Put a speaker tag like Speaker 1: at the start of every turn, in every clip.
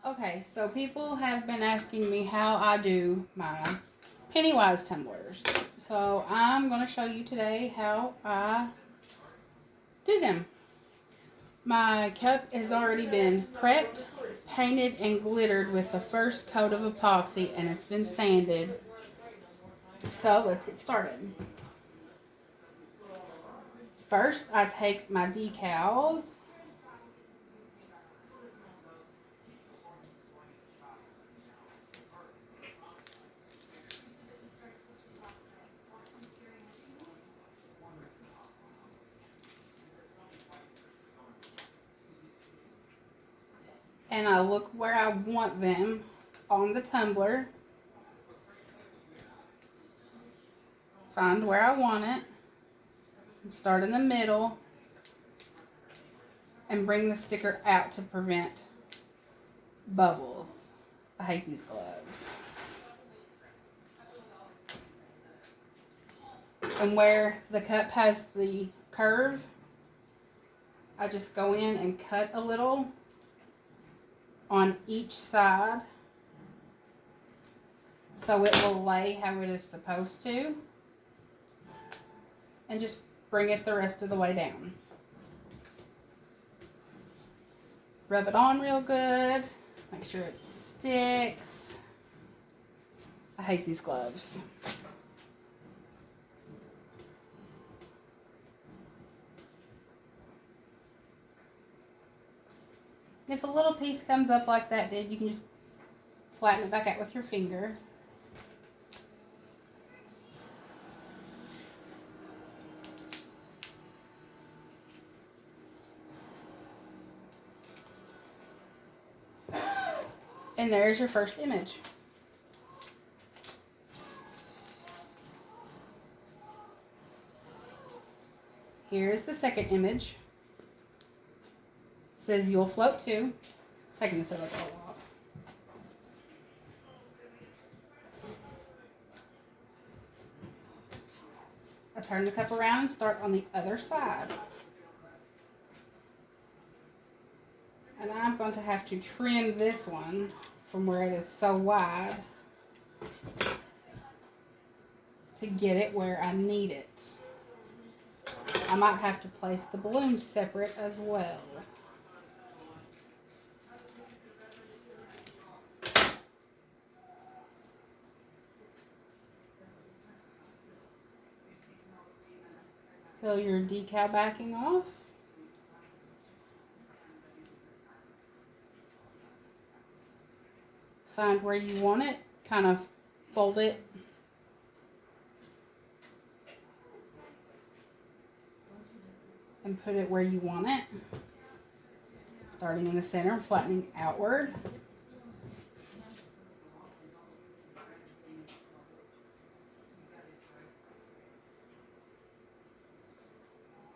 Speaker 1: Okay, so people have been asking me how I do my pennywise tumblers. So I'm going to show you today how I do them. My cup has already been prepped, painted, and glittered with the first coat of epoxy, and it's been sanded. So let's get started. First, I take my decals and I look where I want them on the tumbler. Find where I want it. And start in the middle and bring the sticker out to prevent bubbles. I hate these gloves. And where the cup has the curve, I just go in and cut a little on each side so it will lay how it is supposed to, and just bring it the rest of the way down. Rub it on real good, make sure it sticks. I hate these gloves. If a little piece comes up like that did, you can just flatten it back out with your finger. And there's your first image. Here's the second image. It says you'll float too. Taking this other roll off. I turn the cup around and start on the other side. And I'm going to have to trim this one from where it is so wide to get it where I need it. I might have to place the balloons separate as well. Peel your decal backing off. Find where you want it, kind of fold it. And put it where you want it. Starting in the center, flattening outward.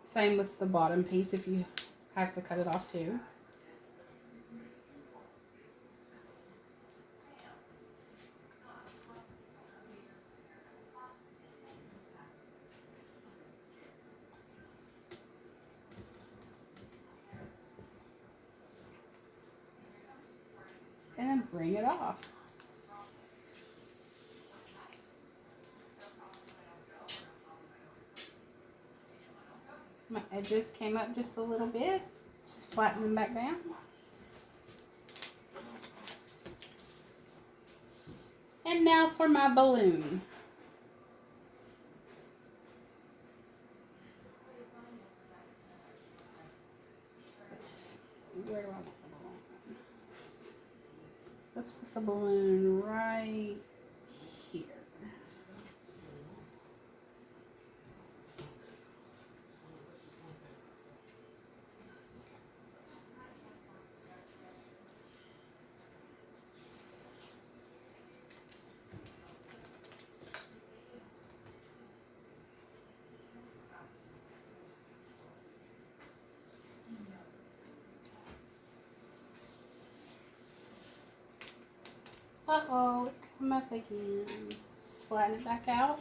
Speaker 1: Same with the bottom piece if you have to cut it off too. And then bring it off. My edges came up just a little bit. Just flatten them back down. And now for my balloon. Where do I want the balloon? Let's put the balloon right here. Uh-oh, it come up again. Just flatten it back out.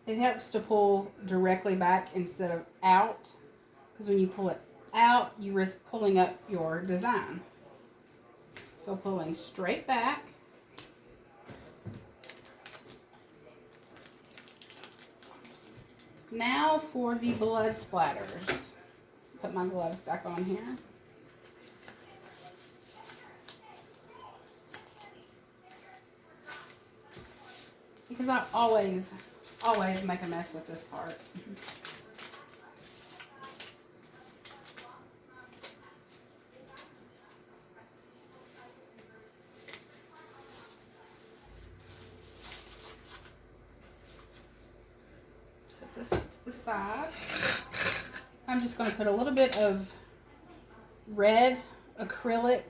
Speaker 1: It helps to pull directly back instead of out, because when you pull it out, you risk pulling up your design. So pulling straight back. Now for the blood splatters. Put my gloves back on here. Because I always make a mess with this part. Set this to the side. I'm just going to put a little bit of red acrylic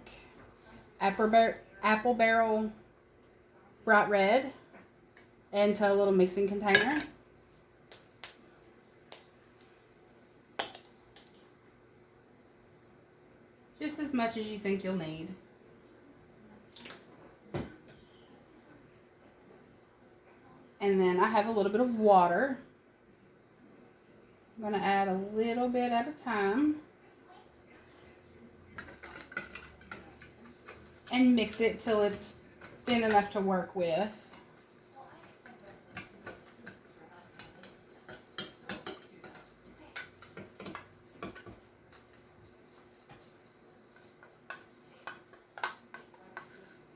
Speaker 1: apple barrel bright red into a little mixing container. Just as much as you think you'll need. And then I have a little bit of water. I'm going to add a little bit at a time. And mix it till it's thin enough to work with.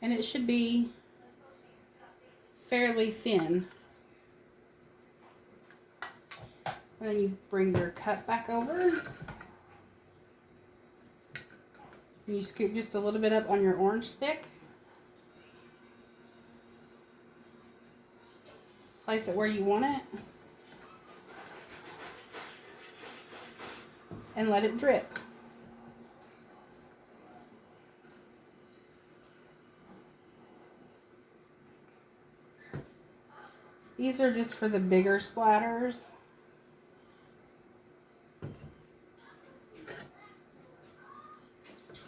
Speaker 1: And it should be fairly thin. And then you bring your cup back over. And you scoop just a little bit up on your orange stick. Place it where you want it. And let it drip. These are just for the bigger splatters.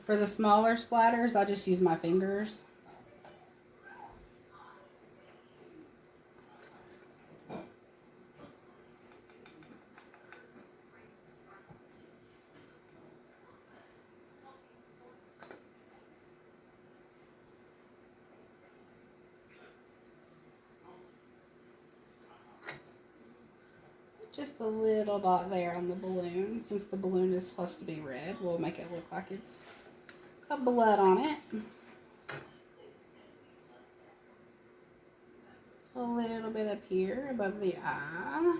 Speaker 1: For the smaller splatters, I just use my fingers. Just a little dot there on the balloon. Since the balloon is supposed to be red, we'll make it look like it's got blood on it. A little bit up here above the eye.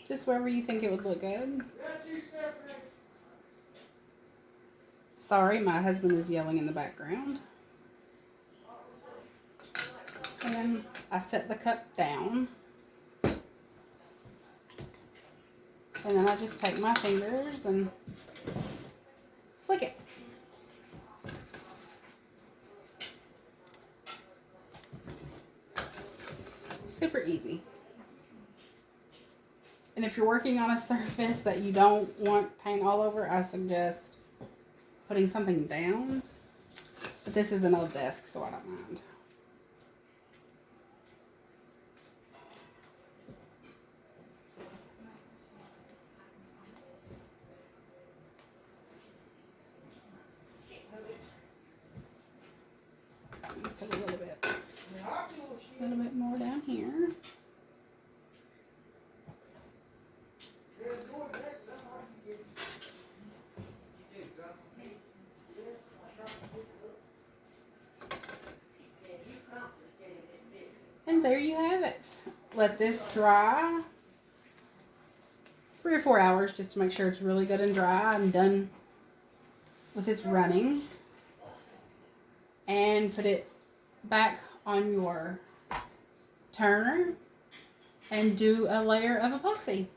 Speaker 1: Just wherever you think it would look good. Sorry, my husband is yelling in the background. And then I set the cup down. And then I just take my fingers and flick it. Super easy. And if you're working on a surface that you don't want paint all over, I suggest putting something down. But this is an old desk, so I don't mind. Put a little bit more down here. And there you have it. Let this dry 3 or 4 hours just to make sure it's really good and dry and done with its running. And put it back on your turner and do a layer of epoxy.